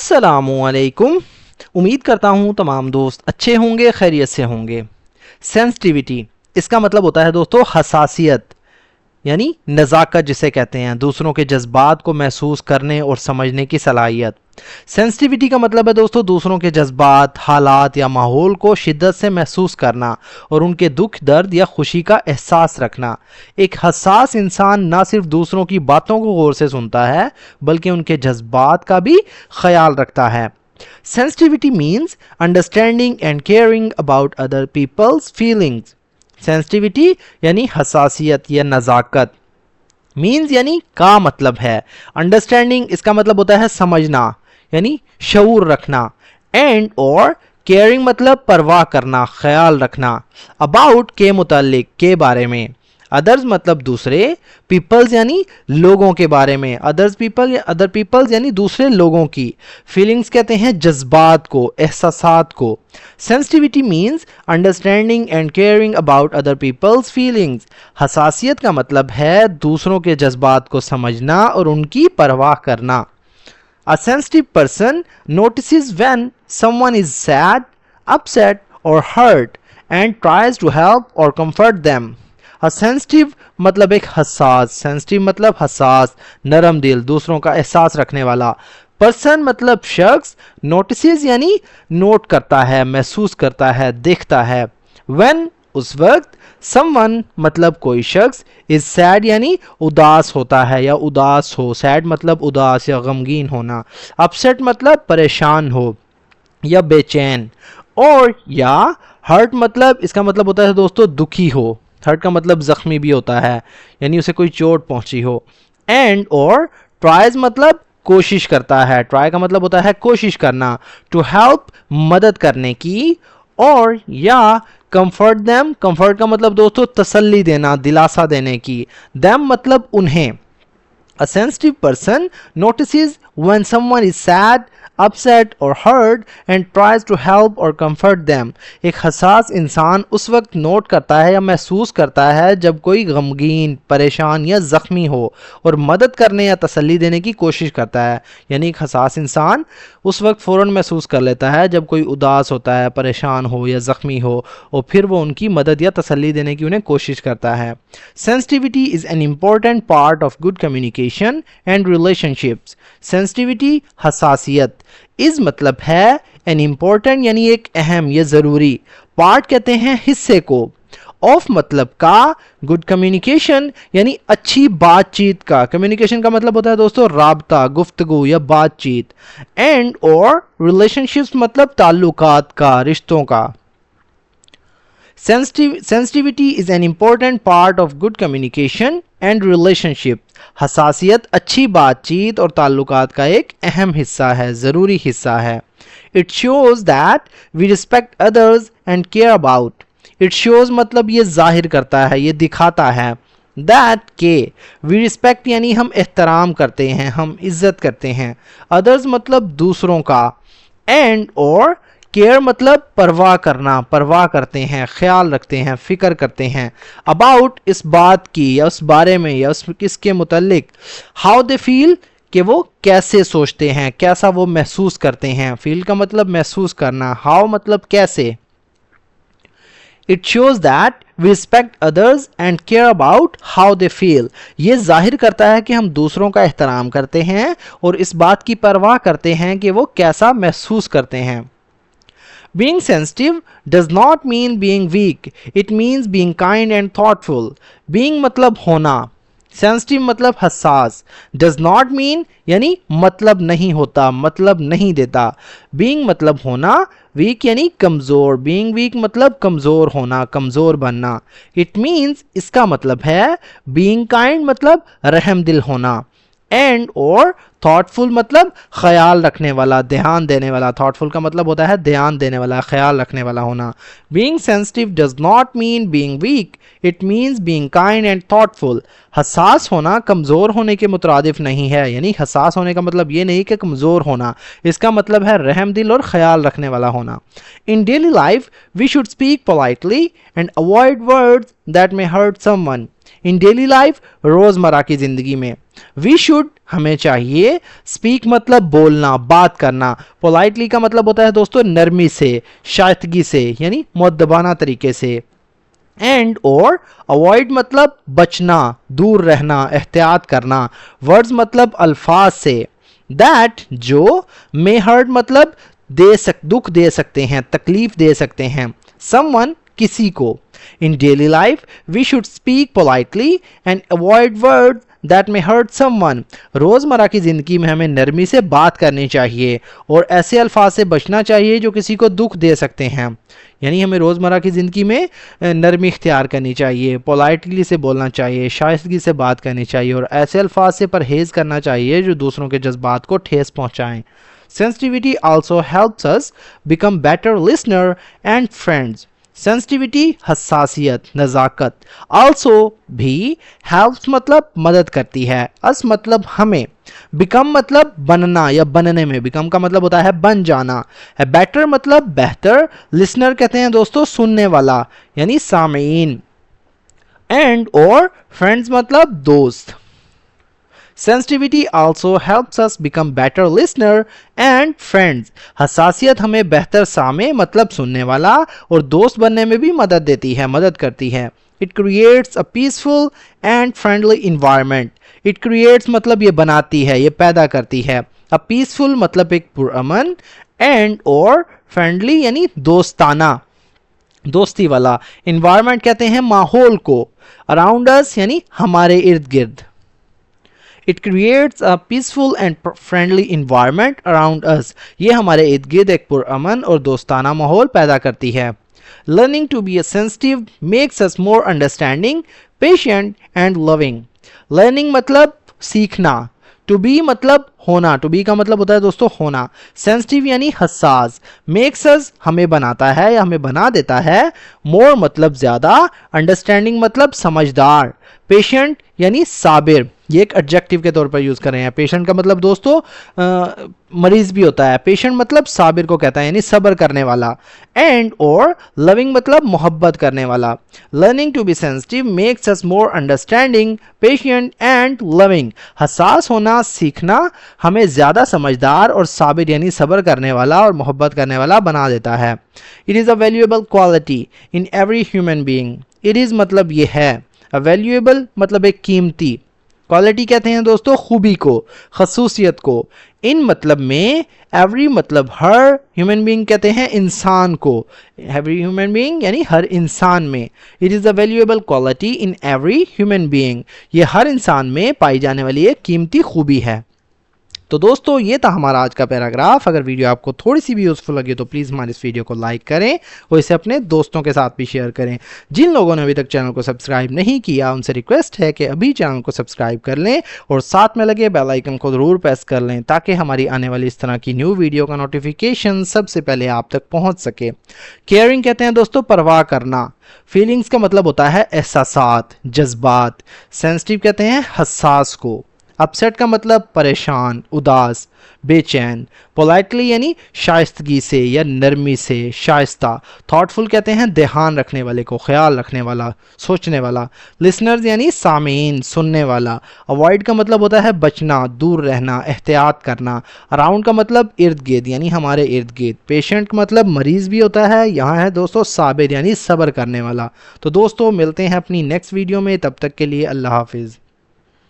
अस्सलामु अलैकुम। उम्मीद करता हूँ तमाम दोस्त अच्छे होंगे, खैरियत से होंगे। सेंसिटिविटी इसका मतलब होता है दोस्तों हसासियत, यानी नज़ाकत जिसे कहते हैं, दूसरों के जज्बात को महसूस करने और समझने की सलाहियत। सेंसिटिविटी का मतलब है दोस्तों दूसरों के जज्बात, हालात या माहौल को शिद्दत से महसूस करना और उनके दुख, दर्द या खुशी का एहसास रखना। एक हसास इंसान ना सिर्फ दूसरों की बातों को गौर से सुनता है बल्कि उनके जज्बात का भी ख्याल रखता है। Sensitivity means understanding and caring about other people's feelings. Sensitivity यानी हसासियत या नज़ाकत। मीन्स यानी का मतलब है। अंडरस्टैंडिंग इसका मतलब होता है समझना यानी शऊर रखना। एंड और केयरिंग मतलब परवाह करना, ख्याल रखना। अबाउट के मुतालिक, के बारे में। अदर्स मतलब दूसरे। पीपल्स यानी लोगों के बारे में। अदर्स पीपल या अदर पीपल्स यानी दूसरे लोगों की। फीलिंग्स कहते हैं जज्बात को, एहसासात को। Sensitivity means understanding and caring about other people's feelings. हसासियत का मतलब है दूसरों के जज्बात को समझना और उनकी परवाह करना। A sensitive person notices when someone is sad, upset or hurt and tries to help or comfort them. A sensitive मतलब एक हसास, sensitive मतलब हसास, नरम दिल, दूसरों का एहसास रखने वाला। पर्सन मतलब शख्स, notices यानी नोट करता है, महसूस करता है, देखता है। When उस वक्त, someone मतलब कोई शख्स, is sad यानी उदास होता है या उदास हो। sad मतलब उदास या गमगीन होना। upset मतलब परेशान हो या बेचैन। और या hurt मतलब इसका मतलब होता है दोस्तों दुखी हो। hurt का मतलब जख्मी भी होता है यानी उसे कोई चोट पहुंची हो। and और tries मतलब कोशिश करता है। try का मतलब होता है कोशिश करना। to help मदद करने की। और या कंफर्ट देम, कंफर्ट का मतलब दोस्तों तसल्ली देना, दिलासा देने की। देम मतलब उन्हें। A sensitive person notices when someone is sad, upset or hurt and tries to help or comfort them. एक हसास इंसान उस वक्त नोट करता है या महसूस करता है जब कोई गमगीन, परेशान या ज़ख्मी हो और मदद करने या तसल्ली देने की कोशिश करता है। यानी एक हसास इंसान उस वक्त फ़ौरन महसूस कर लेता है जब कोई उदास होता है, परेशान हो या ज़ख्मी हो और फिर वो उनकी मदद या तसल्ली देने की उन्हें कोशिश करता है। Sensitivity is an important part of good communication and relationships. Sensitivity हसासियत। इस मतलब है an important यानी एक अहम या ज़रूरी। पार्ट कहते हैं हिस्से को। ऑफ मतलब का। गुड कम्युनिकेशन यानी अच्छी बातचीत का। कम्युनिकेशन का मतलब होता है दोस्तों राबता, गुफ्तगू या बातचीत। एंड और रिलेशनशिप्स मतलब ताल्लुकात का, रिश्तों का। Sensitivity is an important part of good communication and relationship. हसासियत अच्छी बातचीत और ताल्लुकात का एक अहम हिस्सा है, ज़रूरी हिस्सा है। It shows that we respect others and care about. It shows मतलब ये जाहिर करता है, ये दिखाता है। That के we respect यानी हम एहतराम करते हैं, हम इज्जत करते हैं। Others मतलब दूसरों का। And और केयर मतलब परवाह करना, परवाह करते हैं, ख्याल रखते हैं, फ़िक्र करते हैं। अबाउट इस बात की या उस बारे में या उस किसके मुतल्लिक। हाउ दे फील कि वो कैसे सोचते हैं, कैसा वो महसूस करते हैं। फील का मतलब महसूस करना, हाउ मतलब कैसे। It shows that we respect others and care about how they feel. ये जाहिर करता है कि हम दूसरों का एहतराम करते हैं और इस बात की परवाह करते हैं कि वो कैसा महसूस करते हैं। Being sensitive does not mean being weak. It means being kind and thoughtful. Being मतलब होना, sensitive मतलब हसास। Does not mean यानी मतलब नहीं होता, मतलब नहीं देता। Being मतलब होना, weak यानी कमज़ोर। Being weak मतलब कमज़ोर होना, कमज़ोर बनना। It means इसका मतलब है being kind मतलब रहम दिल होना। एंड और थॉटफुल मतलब ख्याल रखने वाला, ध्यान देने वाला। थॉटफुल का मतलब होता है ध्यान देने वाला, ख्याल रखने वाला होना। Being sensitive does not mean being weak, it means being kind and thoughtful. हसास होना कमज़ोर होने के मुतरादिफ नहीं है, यानी हसास होने का मतलब ये नहीं कि कमज़ोर होना, इसका मतलब है रहम दिल और ख्याल रखने वाला होना। In daily life we should speak politely and avoid words that may hurt someone. In daily life, रोजमर्रा की जिंदगी में। वी शुड हमें चाहिए, स्पीक मतलब बोलना, बात करना, पोलाइटली का मतलब होता है दोस्तों नरमी से, शाइस्तगी से यानी मुअद्दबाना तरीके से। एंड और अवॉइड मतलब बचना, दूर रहना, एहतियात करना, वर्ड्स मतलब अल्फाज से। दैट जो, मे हर्ट मतलब दुख दे सकते हैं, तकलीफ दे सकते हैं, समवन किसी को। In daily life we should speak politely and avoid word that may hurt someone. रोज़मर्रा की ज़िंदगी में हमें नरमी से बात करनी चाहिए और ऐसे अल्फाज से बचना चाहिए जो किसी को दुख दे सकते हैं। यानी हमें रोज़मर्रा की ज़िंदगी में नरमी इख्तियार करनी चाहिए, पोलाइटली से बोलना चाहिए, शाइस्तगी से बात करनी चाहिए और ऐसे अल्फाज से परहेज़ करना चाहिए जो दूसरों के जज्बात को ठेस पहुँचाएँ। Sensitivity also helps us become better listener and friends. Sensitivity हसासियत, नज़ाकत, also भी, helps मतलब मदद करती है, us मतलब हमें, become मतलब बनना या बनने में, become का मतलब होता है बन जाना, better मतलब बेहतर, listener कहते हैं दोस्तों सुनने वाला यानी सामीन, and और friends मतलब दोस्त। Sensitivity also helps us become better listener and friends. हसासियत हमें बेहतर सामे मतलब सुनने वाला और दोस्त बनने में भी मदद देती है, मदद करती है। It creates a peaceful and friendly environment. It creates मतलब ये बनाती है, ये पैदा करती है। A peaceful मतलब एक पुरअमन, and और friendly यानी दोस्ताना, दोस्ती वाला। Environment कहते हैं माहौल को, around us यानी हमारे इर्द गिर्द। It creates a peaceful and friendly environment around us. ये हमारे इर्द गिर्द एक पुरअमन और दोस्ताना माहौल पैदा करती है। Learning to be sensitive makes us more understanding, patient and loving. Learning मतलब सीखना, to be मतलब होना, to be का मतलब होता है दोस्तों होना, sensitive यानी हसास, makes us हमें बनाता है या हमें बना देता है, more मतलब ज़्यादा, understanding मतलब समझदार, patient यानी साबिर, ये एक एडजेक्टिव के तौर पर यूज़ कर रहे हैं। पेशेंट का मतलब दोस्तों मरीज भी होता है, पेशेंट मतलब साबिर को कहता है यानी सब्र करने वाला। एंड और लविंग मतलब मोहब्बत करने वाला। Learning to be sensitive makes us more understanding, patient and loving. हसास होना, सीखना हमें ज़्यादा समझदार और साबिर यानी सब्र करने वाला और मोहब्बत करने वाला बना देता है। It is a valuable quality in every human being. It is मतलब ये है, अ वैल्यूएबल मतलब एक कीमती, क्वालिटी कहते हैं दोस्तों खूबी को, खसूसियत को। इन मतलब में, एवरी मतलब हर, ह्यूमन बीइंग कहते हैं इंसान को, एवरी ह्यूमन बीइंग यानी हर इंसान में। It is a valuable quality in every human being, ये हर इंसान में पाई जाने वाली एक कीमती खूबी है। तो दोस्तों ये था हमारा आज का पैराग्राफ। अगर वीडियो आपको थोड़ी सी भी यूज़फुल लगी तो प्लीज़ हमारे इस वीडियो को लाइक करें और इसे अपने दोस्तों के साथ भी शेयर करें। जिन लोगों ने अभी तक चैनल को सब्सक्राइब नहीं किया उनसे रिक्वेस्ट है कि अभी चैनल को सब्सक्राइब कर लें और साथ में लगे बेल आइकन को ज़रूर प्रेस कर लें ताकि हमारी आने वाली इस तरह की न्यू वीडियो का नोटिफिकेशन सबसे पहले आप तक पहुँच सके। केयरिंग कहते हैं दोस्तों परवाह करना। फीलिंग्स का मतलब होता है एहसासात, जज्बात। सेंसिटिव कहते हैं हसास को। अपसेट का मतलब परेशान, उदास, बेचैन। पोलाइटली यानी शाइस्तगी से या नरमी से, शाइस्ता। थॉटफुल कहते हैं ध्यान रखने वाले को, ख्याल रखने वाला, सोचने वाला। लिसनर्स यानी सामीन, सुनने वाला। अवॉइड का मतलब होता है बचना, दूर रहना, एहतियात करना। अराउंड का मतलब इर्द गिर्द यानी हमारे इर्द गिर्द। पेशेंट का मतलब मरीज़ भी होता है, यहाँ है दोस्तों साबिर यानी सब्र करने वाला। तो दोस्तों मिलते हैं अपनी नेक्स्ट वीडियो में, तब तक के लिए अल्लाह हाफिज़।